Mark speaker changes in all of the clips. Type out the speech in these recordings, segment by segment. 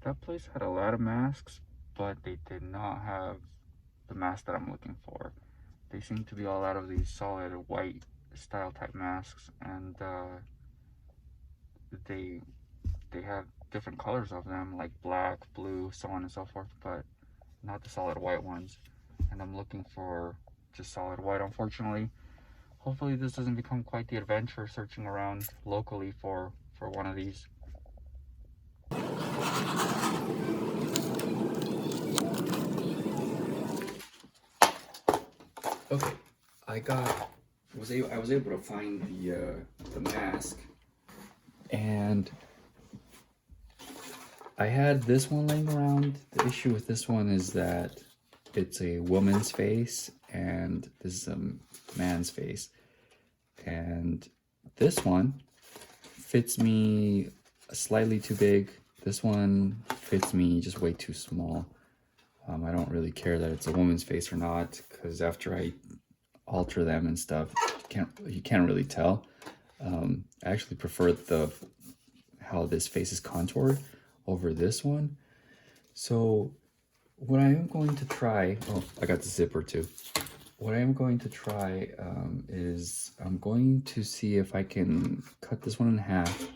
Speaker 1: That place had a lot of masks, but they did not have the mask that I'm looking for. They seem to be a lot of these solid white style type masks, and they they have different colors of them, like black, blue, so on and so forth, but not the solid white ones. And I'm looking for just solid white, unfortunately. Hopefully, this doesn't become quite the adventure searching around locally for one of these. Okay, I was able to find the mask, and I had this one laying around. The issue with this one is that it's a woman's face and this is a man's face. And this one fits me slightly too big. This one fits me just way too small. I don't really care that it's a woman's face or not, because after I alter them and stuff, you can't really tell. I actually prefer how this face is contoured over this one. So what I am going to try, oh, I got the zipper too. What I am going to try is I'm going to see if I can cut this one in half.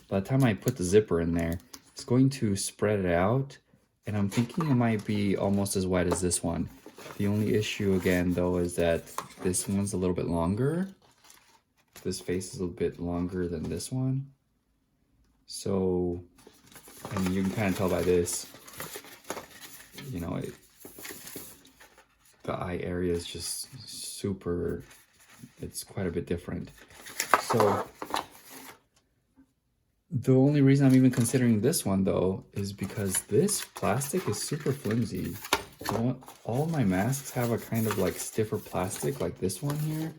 Speaker 1: By the time I put the zipper in there, it's going to spread it out, and I'm thinking it might be almost as wide as this one. The only issue again though is that this one's a little bit longer. This face is a little bit longer than this one. So, and you can kind of tell by this, you know, the eye area is just super, it's quite a bit different. So the only reason I'm even considering this one though is because this plastic is super flimsy. All my masks have a kind of like stiffer plastic, like this one here.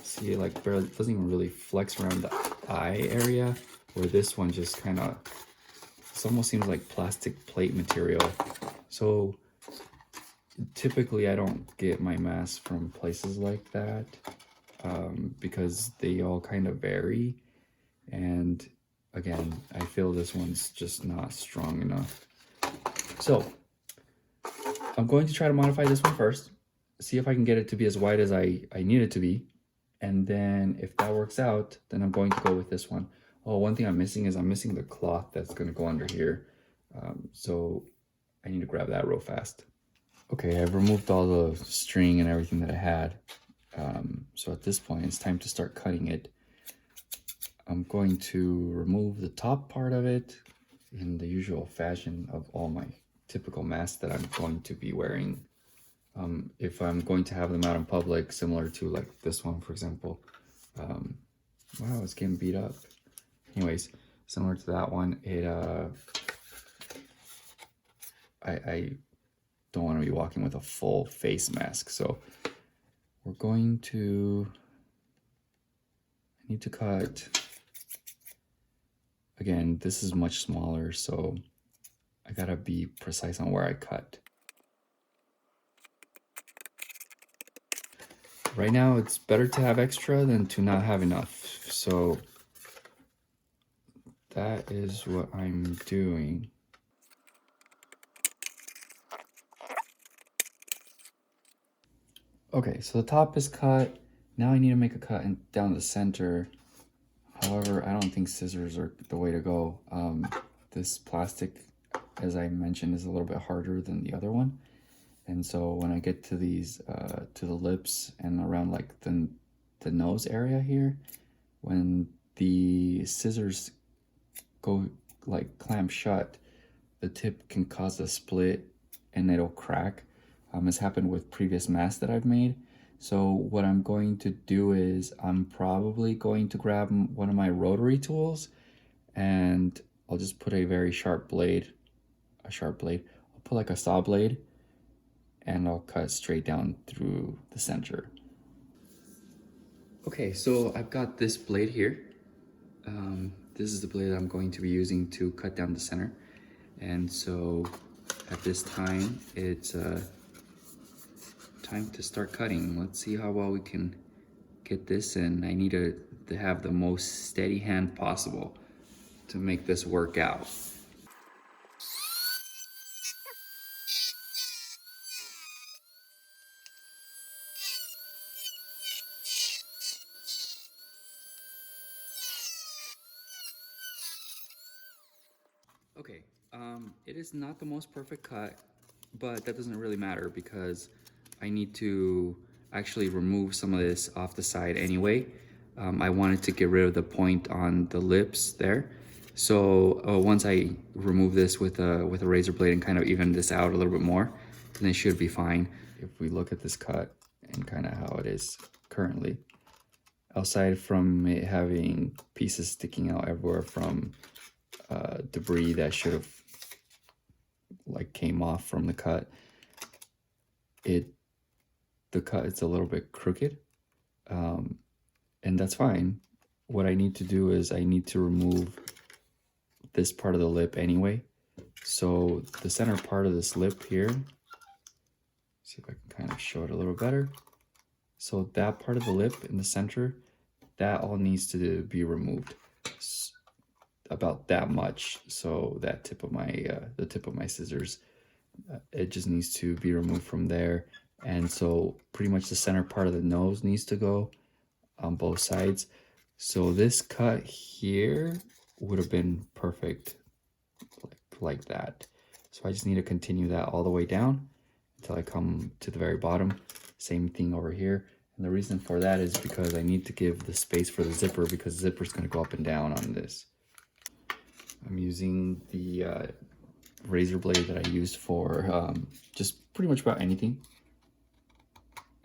Speaker 1: See, like barely, it doesn't even really flex around the eye area, where this one just kind of, it almost seems like plastic plate material. So typically I don't get my masks from places like that because they all kind of vary. And again, I feel this one's just not strong enough. So I'm going to try to modify this one first, see if I can get it to be as wide as I need it to be. And then if that works out, then I'm going to go with this one. Oh, one thing I'm missing is I'm missing the cloth that's going to go under here. So I need to grab that real fast. Okay, I've removed all the string and everything that I had. So at this point, it's time to start cutting it. I'm going to remove the top part of it in the usual fashion of all my typical masks that I'm going to be wearing. If I'm going to have them out in public, similar to like this one, for example. Wow, it's getting beat up. Anyways, similar to that one, I don't want to be walking with a full face mask, so we're going to, I need to cut, again, this is much smaller, so I gotta be precise on where I cut. Right now, it's better to have extra than to not have enough, so that is what I'm doing. Okay, so the top is cut. Now I need to make a cut down the center. However, I don't think scissors are the way to go. This plastic, as I mentioned, is a little bit harder than the other one. And so when I get to these, to the lips and around like the nose area here, when the scissors go like clamp shut, the tip can cause a split and it'll crack. It's happened with previous masks that I've made. So what I'm going to do is I'm probably going to grab one of my rotary tools and I'll just put a very sharp blade, I'll put like a saw blade and I'll cut straight down through the center. Okay, so I've got this blade here. This is the blade I'm going to be using to cut down the center. And so at this time, it's time to start cutting. Let's see how well we can get this in. I need to have the most steady hand possible to make this work out. It is not the most perfect cut, but that doesn't really matter because I need to actually remove some of this off the side anyway. I wanted to get rid of the point on the lips there. So once I remove this with a razor blade and kind of even this out a little bit more, then it should be fine. If we look at this cut and kind of how it is currently, aside from it having pieces sticking out everywhere from debris that should have like came off from the cut, the cut it's a little bit crooked, and that's fine. What I need to do is I need to remove this part of the lip anyway. So the center part of this lip here, see if I can kind of show it a little better. So that part of the lip in the center, that all needs to be removed, about that much. So that tip of my the tip of my scissors, it just needs to be removed from there. And so pretty much the center part of the nose needs to go on both sides. So this cut here would have been perfect like that. So I just need to continue that all the way down until I come to the very bottom. Same thing over here. And the reason for that is because I need to give the space for the zipper, because the zipper is going to go up and down on this. I'm using the razor blade that I used for just pretty much about anything.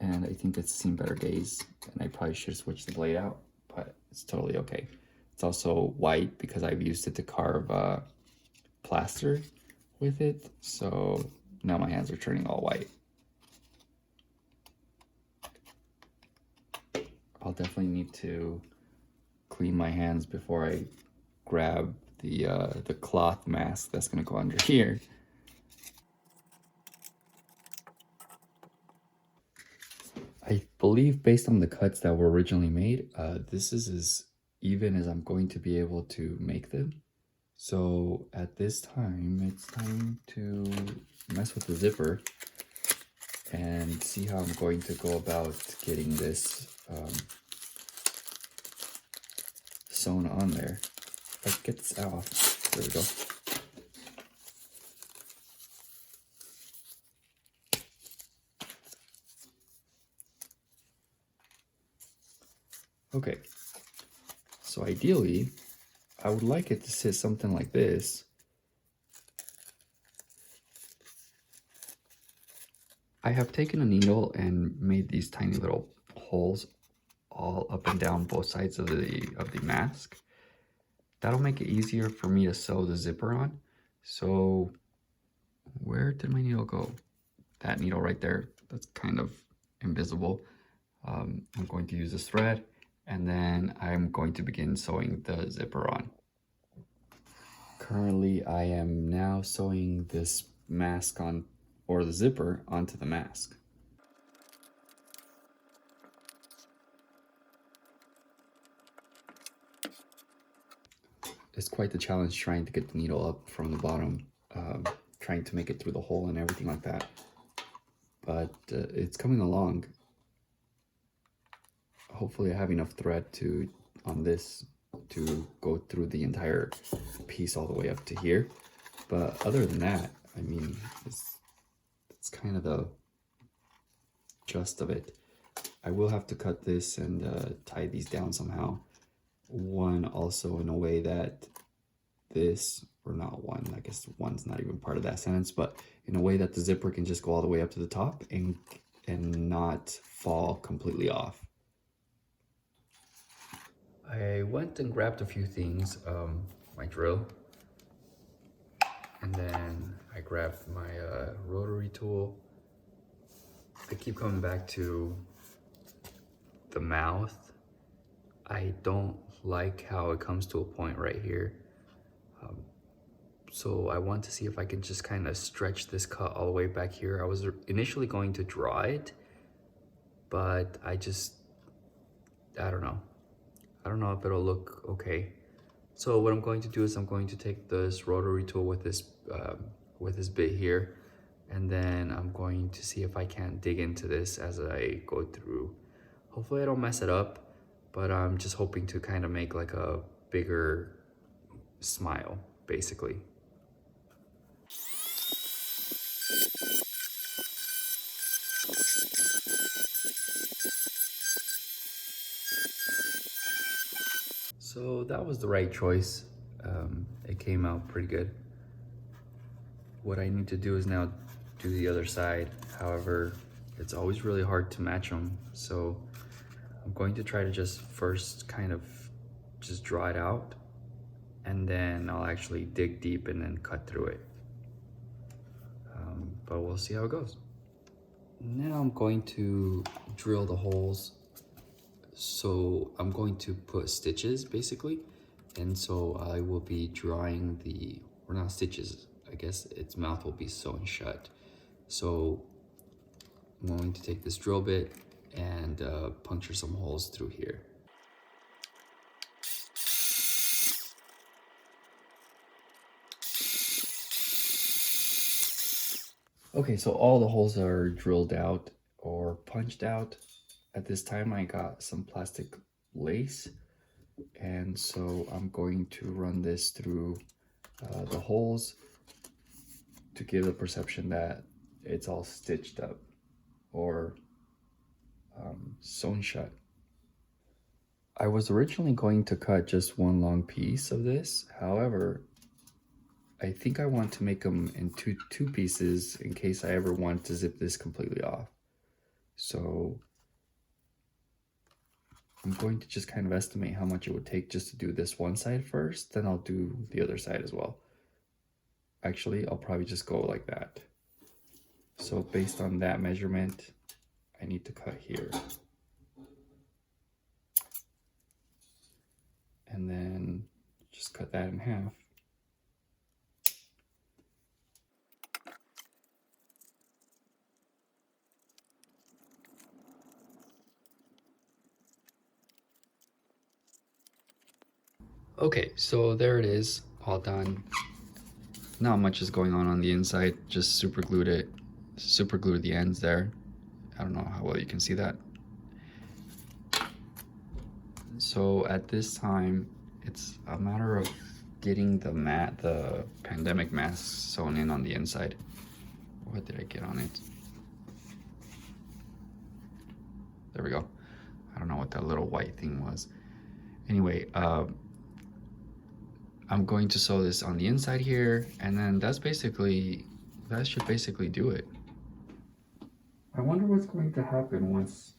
Speaker 1: And I think it's seen better days, and I probably should switch the blade out, but it's totally okay. It's also white because I've used it to carve plaster with it, so now my hands are turning all white. I'll definitely need to clean my hands before I grab the cloth mask that's gonna go under here. I believe based on the cuts that were originally made, this is as even as I'm going to be able to make them. So at this time, it's time to mess with the zipper and see how I'm going to go about getting this sewn on there. If I get this off, there we go. Okay, so ideally, I would like it to sit something like this. I have taken a needle and made these tiny little holes all up and down both sides of the mask. That'll make it easier for me to sew the zipper on. So where did my needle go? That needle right there, that's kind of invisible. I'm going to use this thread, and then I'm going to begin sewing the zipper on. Currently, I am now sewing this mask on, or the zipper onto the mask. It's quite the challenge trying to get the needle up from the bottom, trying to make it through the hole and everything like that. But it's coming along. Hopefully I have enough thread on this to go through the entire piece all the way up to here. But other than that, I mean, it's kind of the gist of it. I will have to cut this and tie these down somehow. One also in a way that this, or not one, I guess one's not even part of that sentence, but in a way that the zipper can just go all the way up to the top and not fall completely off. I went and grabbed a few things, my drill, and then I grabbed my rotary tool. I keep coming back to the mouth. I don't like how it comes to a point right here. So I want to see if I can just kind of stretch this cut all the way back here. I was initially going to draw it, but I don't know. I don't know if it'll look okay. So what I'm going to do is I'm going to take this rotary tool with this bit here, and then I'm going to see if I can't dig into this as I go through. Hopefully I don't mess it up, but I'm just hoping to kind of make like a bigger smile, basically. So that was the right choice. It came out pretty good. What I need to do is now do the other side. However, it's always really hard to match them. So I'm going to try to just first kind of just draw it out, and then I'll actually dig deep and then cut through it. But we'll see how it goes. Now I'm going to drill the holes. So I'm going to put stitches basically. And so I will be drawing the, or not stitches, I guess its mouth will be sewn shut. So I'm going to take this drill bit and puncture some holes through here. Okay, so all the holes are drilled out or punched out. At this time I got some plastic lace, and so I'm going to run this through the holes to give the perception that it's all stitched up or sewn shut. I was originally going to cut just one long piece of this. However, I think I want to make them into two pieces in case I ever want to zip this completely off. So I'm going to just kind of estimate how much it would take just to do this one side first, then I'll do the other side as well. Actually, I'll probably just go like that. So based on that measurement, I need to cut here. And then just cut that in half. Okay, so there it is, all done. Not much is going on the inside, just super glued the ends there. I don't know how well you can see that. So at this time, it's a matter of getting the pandemic mask sewn in on the inside. What did I get on it? There we go. I don't know what that little white thing was. Anyway, I'm going to sew this on the inside here, and then that should basically do it. I wonder what's going to happen once,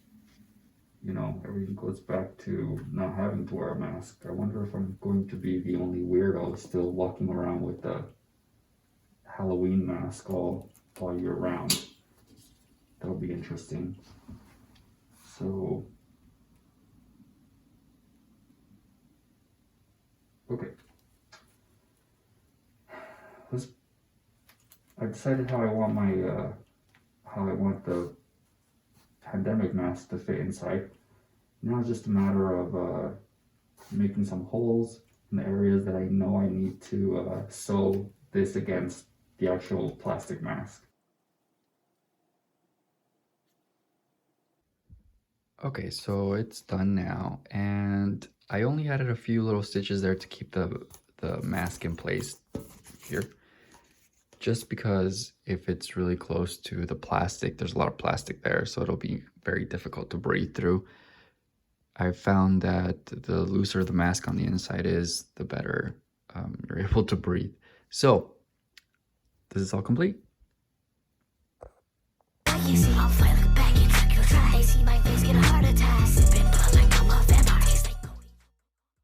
Speaker 1: you know, everything goes back to not having to wear a mask. I wonder if I'm going to be the only weirdo still walking around with the Halloween mask all year round. That'll be interesting. So, okay. I decided how I want the pandemic mask to fit inside. Now it's just a matter of making some holes in the areas that I know I need to sew this against the actual plastic mask. Okay, so it's done now, and I only added a few little stitches there to keep the mask in place here. Just because if it's really close to the plastic, there's a lot of plastic there, so it'll be very difficult to breathe through. I've found that the looser the mask on the inside is, the better you're able to breathe. So, this is all complete. I can see I'll fight like a bag, you took your time. They see my face get